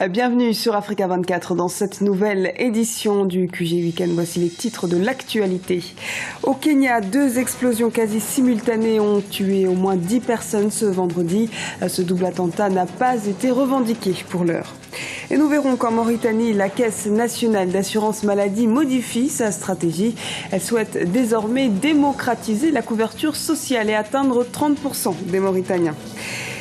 Bienvenue sur Africa 24 dans cette nouvelle édition du QG Week-end. Voici les titres de l'actualité. Au Kenya, 2 explosions quasi simultanées ont tué au moins 10 personnes ce vendredi. Ce double attentat n'a pas été revendiqué pour l'heure. Et nous verrons qu'en Mauritanie, la Caisse nationale d'assurance maladie modifie sa stratégie. Elle souhaite désormais démocratiser la couverture sociale et atteindre 30% des Mauritaniens.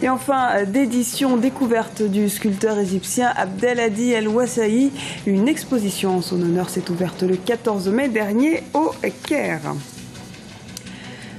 Et enfin, d'édition découverte du sculpteur égyptien Abdelhadi El-Wassaï. Une exposition en son honneur s'est ouverte le 14 mai dernier au Caire.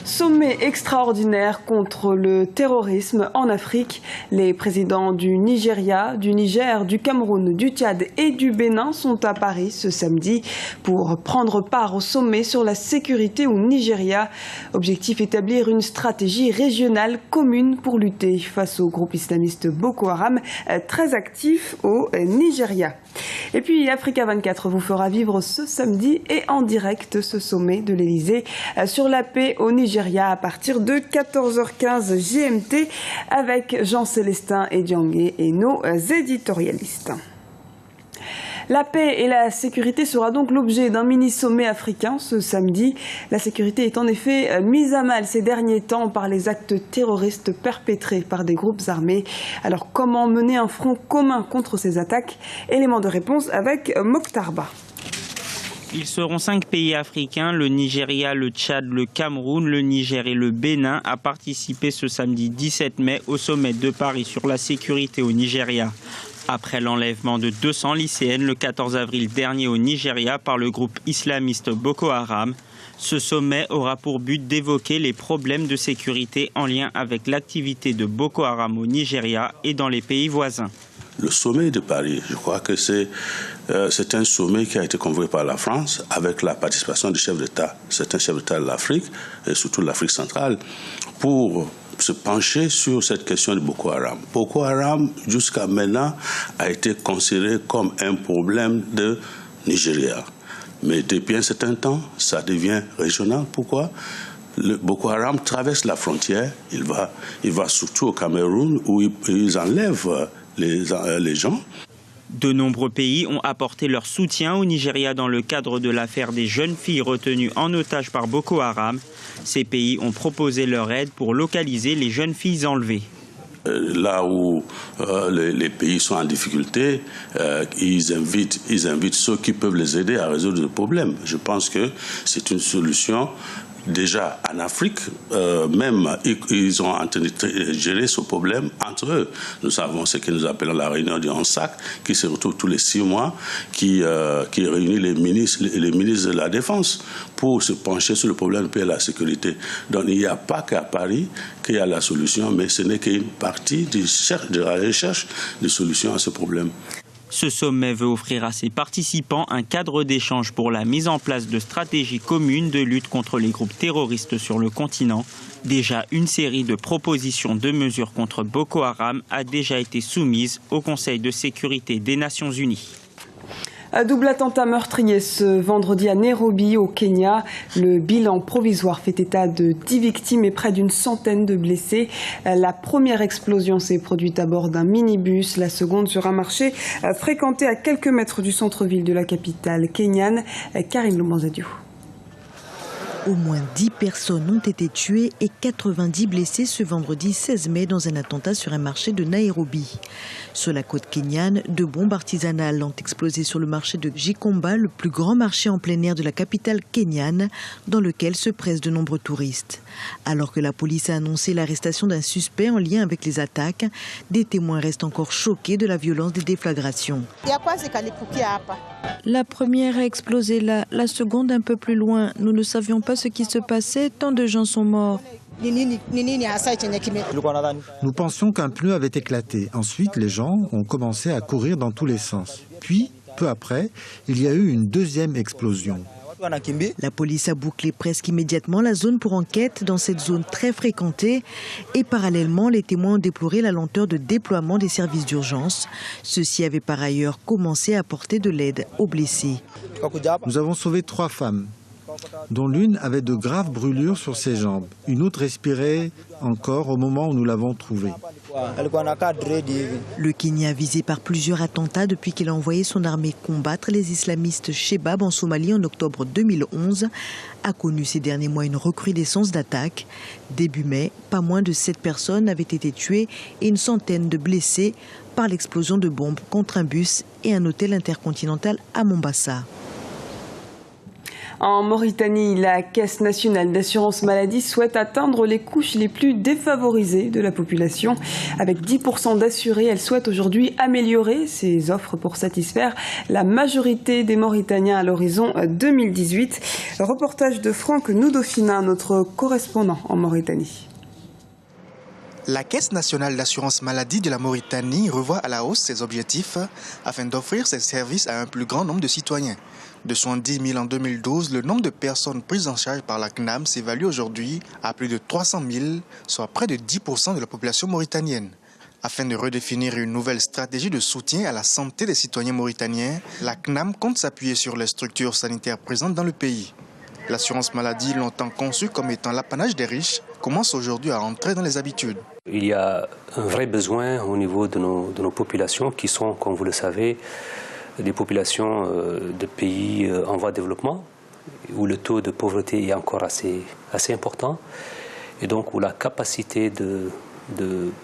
Sommet extraordinaire contre le terrorisme en Afrique. Les présidents du Nigeria, du Niger, du Cameroun, du Tchad et du Bénin sont à Paris ce samedi pour prendre part au sommet sur la sécurité au Nigeria. Objectif, établir une stratégie régionale commune pour lutter face au groupe islamiste Boko Haram, très actif au Nigeria. Et puis Africa 24 vous fera vivre ce samedi et en direct ce sommet de l'Elysée sur la paix au Nigeria à partir de 14h15 GMT avec Jean Célestin et Diangué et nos éditorialistes. La paix et la sécurité sera donc l'objet d'un mini-sommet africain ce samedi. La sécurité est en effet mise à mal ces derniers temps par les actes terroristes perpétrés par des groupes armés. Alors comment mener un front commun contre ces attaques? Élément de réponse avec Mokhtar Ba. Ils seront 5 pays africains, le Nigeria, le Tchad, le Cameroun, le Niger et le Bénin, à participer ce samedi 17 mai au sommet de Paris sur la sécurité au Nigeria. Après l'enlèvement de 200 lycéennes le 14 avril dernier au Nigeria par le groupe islamiste Boko Haram, ce sommet aura pour but d'évoquer les problèmes de sécurité en lien avec l'activité de Boko Haram au Nigeria et dans les pays voisins. Le sommet de Paris, je crois que c'est un sommet qui a été convoqué par la France avec la participation du chef d'État, certains chefs d'État de l'Afrique, et surtout de l'Afrique centrale, pour se pencher sur cette question de Boko Haram. Boko Haram, jusqu'à maintenant, a été considéré comme un problème de Nigeria. Mais depuis un certain temps, ça devient régional. Pourquoi ? Le Boko Haram traverse la frontière, il va surtout au Cameroun où ils enlèvent les gens. De nombreux pays ont apporté leur soutien au Nigeria dans le cadre de l'affaire des jeunes filles retenues en otage par Boko Haram. Ces pays ont proposé leur aide pour localiser les jeunes filles enlevées. Là où les pays sont en difficulté, ils invitent ceux qui peuvent les aider à résoudre le problème. Je pense que c'est une solution. Déjà, en Afrique, même, ils ont en train de gérer ce problème entre eux. Nous avons ce que nous appelons la réunion du HANSAC, qui se retrouve tous les 6 mois, qui réunit les ministres de la Défense pour se pencher sur le problème de paix et la sécurité. Donc, il n'y a pas qu'à Paris qu'il y a la solution, mais ce n'est qu'une partie de la recherche de solutions à ce problème. Ce sommet veut offrir à ses participants un cadre d'échange pour la mise en place de stratégies communes de lutte contre les groupes terroristes sur le continent. Déjà, une série de propositions de mesures contre Boko Haram a déjà été soumise au Conseil de sécurité des Nations Unies. Un double attentat meurtrier ce vendredi à Nairobi, au Kenya. Le bilan provisoire fait état de 10 victimes et près d'une centaine de blessés. La première explosion s'est produite à bord d'un minibus, la seconde sur un marché fréquenté à quelques mètres du centre-ville de la capitale kenyane. Karim Lomanzadio. Au moins 10 personnes ont été tuées et 90 blessées ce vendredi 16 mai dans un attentat sur un marché de Nairobi. Sur la côte kenyane, 2 bombes artisanales ont explosé sur le marché de Gikomba, le plus grand marché en plein air de la capitale kenyane, dans lequel se pressent de nombreux touristes. Alors que la police a annoncé l'arrestation d'un suspect en lien avec les attaques, des témoins restent encore choqués de la violence des déflagrations. La première a explosé là, la seconde un peu plus loin. Nous ne savions pas ce qui se passait, tant de gens sont morts. Nous pensions qu'un pneu avait éclaté. Ensuite, les gens ont commencé à courir dans tous les sens. Puis, peu après, il y a eu une deuxième explosion. La police a bouclé presque immédiatement la zone pour enquête dans cette zone très fréquentée et parallèlement, les témoins ont déploré la lenteur de déploiement des services d'urgence. Ceux-ci avaient par ailleurs commencé à apporter de l'aide aux blessés. Nous avons sauvé 3 femmes, dont l'une avait de graves brûlures sur ses jambes. Une autre respirait encore au moment où nous l'avons trouvé. Le Kenya, visé par plusieurs attentats depuis qu'il a envoyé son armée combattre les islamistes Shebab en Somalie en octobre 2011, a connu ces derniers mois une recrudescence d'attaques. Début mai, pas moins de 7 personnes avaient été tuées et une centaine de blessés par l'explosion de bombes contre un bus et un hôtel intercontinental à Mombasa. En Mauritanie, la Caisse nationale d'assurance maladie souhaite atteindre les couches les plus défavorisées de la population. Avec 10% d'assurés, elle souhaite aujourd'hui améliorer ses offres pour satisfaire la majorité des Mauritaniens à l'horizon 2018. Reportage de Franck Noudofina, notre correspondant en Mauritanie. La Caisse nationale d'assurance maladie de la Mauritanie revoit à la hausse ses objectifs afin d'offrir ses services à un plus grand nombre de citoyens. De 70 000 en 2012, le nombre de personnes prises en charge par la CNAM s'évalue aujourd'hui à plus de 300 000, soit près de 10% de la population mauritanienne. Afin de redéfinir une nouvelle stratégie de soutien à la santé des citoyens mauritaniens, la CNAM compte s'appuyer sur les structures sanitaires présentes dans le pays. L'assurance maladie, longtemps conçue comme étant l'apanage des riches, commence aujourd'hui à entrer dans les habitudes. Il y a un vrai besoin au niveau de nos populations qui sont, comme vous le savez, des populations de pays en voie de développement, où le taux de pauvreté est encore assez important, et donc où la capacité de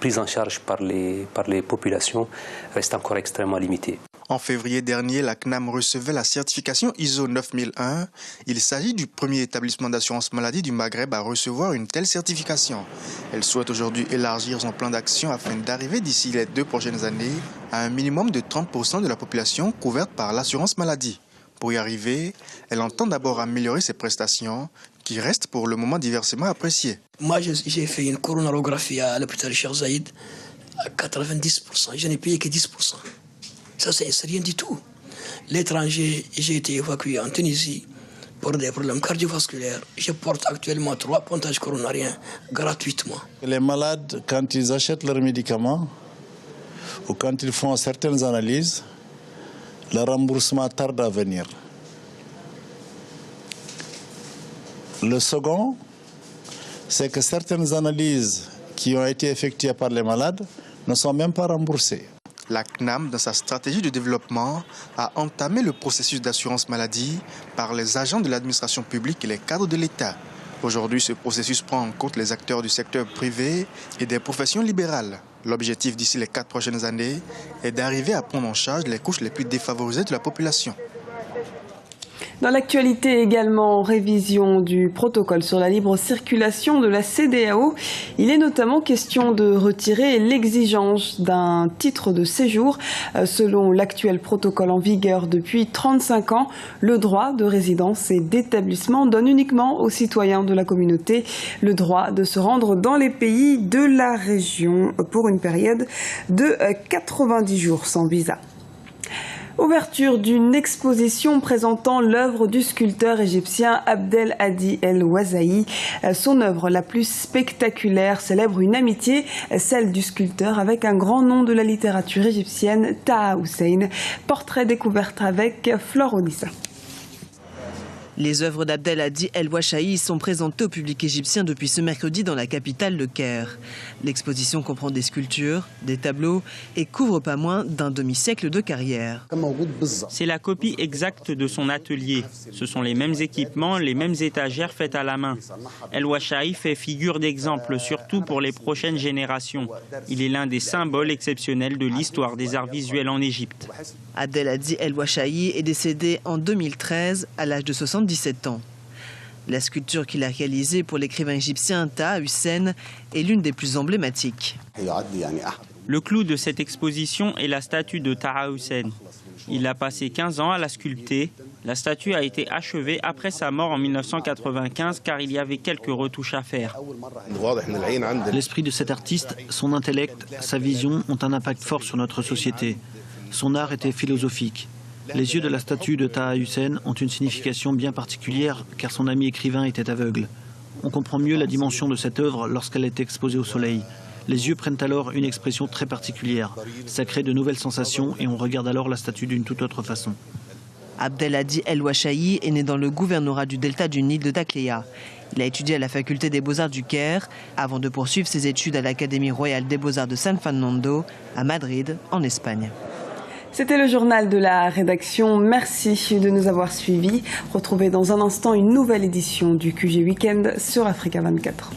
prise en charge par les populations reste encore extrêmement limitée. En février dernier, la CNAM recevait la certification ISO 9001. Il s'agit du premier établissement d'assurance maladie du Maghreb à recevoir une telle certification. Elle souhaite aujourd'hui élargir son plan d'action afin d'arriver d'ici les 2 prochaines années à un minimum de 30% de la population couverte par l'assurance maladie. Pour y arriver, elle entend d'abord améliorer ses prestations, qui restent pour le moment diversement appréciées. Moi, j'ai fait une coronarographie à l'hôpital Cheikh Zayed à 90%. Je n'ai payé que 10%. Ça, c'est rien du tout. L'étranger, j'ai été évacué en Tunisie pour des problèmes cardiovasculaires. Je porte actuellement 3 pontages coronariens gratuitement. Les malades, quand ils achètent leurs médicaments ou quand ils font certaines analyses, le remboursement tarde à venir. Le second, c'est que certaines analyses qui ont été effectuées par les malades ne sont même pas remboursées. La CNAM, dans sa stratégie de développement, a entamé le processus d'assurance maladie par les agents de l'administration publique et les cadres de l'État. Aujourd'hui, ce processus prend en compte les acteurs du secteur privé et des professions libérales. L'objectif d'ici les 4 prochaines années est d'arriver à prendre en charge les couches les plus défavorisées de la population. Dans l'actualité également, révision du protocole sur la libre circulation de la CEDEAO. Il est notamment question de retirer l'exigence d'un titre de séjour. Selon l'actuel protocole en vigueur depuis 35 ans, le droit de résidence et d'établissement donne uniquement aux citoyens de la communauté le droit de se rendre dans les pays de la région pour une période de 90 jours sans visa. Ouverture d'une exposition présentant l'œuvre du sculpteur égyptien Abdel Hadi El Ouazahi. Son œuvre la plus spectaculaire célèbre une amitié, celle du sculpteur avec un grand nom de la littérature égyptienne, Taha Hussein. Portrait découverte avec Flore Onissa. Les œuvres d'Abdel Hadi El Ouazahi sont présentées au public égyptien depuis ce mercredi dans la capitale, le Caire. L'exposition comprend des sculptures, des tableaux et couvre pas moins d'un demi-siècle de carrière. C'est la copie exacte de son atelier. Ce sont les mêmes équipements, les mêmes étagères faites à la main. El Ouazahi fait figure d'exemple, surtout pour les prochaines générations. Il est l'un des symboles exceptionnels de l'histoire des arts visuels en Égypte. Abdel Hadi El Ouazahi est décédé en 2013 à l'âge de 77 ans. La sculpture qu'il a réalisée pour l'écrivain égyptien Taha Hussein est l'une des plus emblématiques. Le clou de cette exposition est la statue de Taha Hussein. Il a passé 15 ans à la sculpter. La statue a été achevée après sa mort en 1995 car il y avait quelques retouches à faire. L'esprit de cet artiste, son intellect, sa vision ont un impact fort sur notre société. Son art était philosophique. Les yeux de la statue de Taha Hussein ont une signification bien particulière car son ami écrivain était aveugle. On comprend mieux la dimension de cette œuvre lorsqu'elle est exposée au soleil. Les yeux prennent alors une expression très particulière. Ça crée de nouvelles sensations et on regarde alors la statue d'une toute autre façon. Abdelhadi El Ouachaï est né dans le gouvernorat du delta du Nil de Dakhléa. Il a étudié à la faculté des Beaux-Arts du Caire avant de poursuivre ses études à l'Académie royale des Beaux-Arts de San Fernando à Madrid, en Espagne. C'était le journal de la rédaction. Merci de nous avoir suivis. Retrouvez dans un instant une nouvelle édition du QG Weekend sur Africa 24.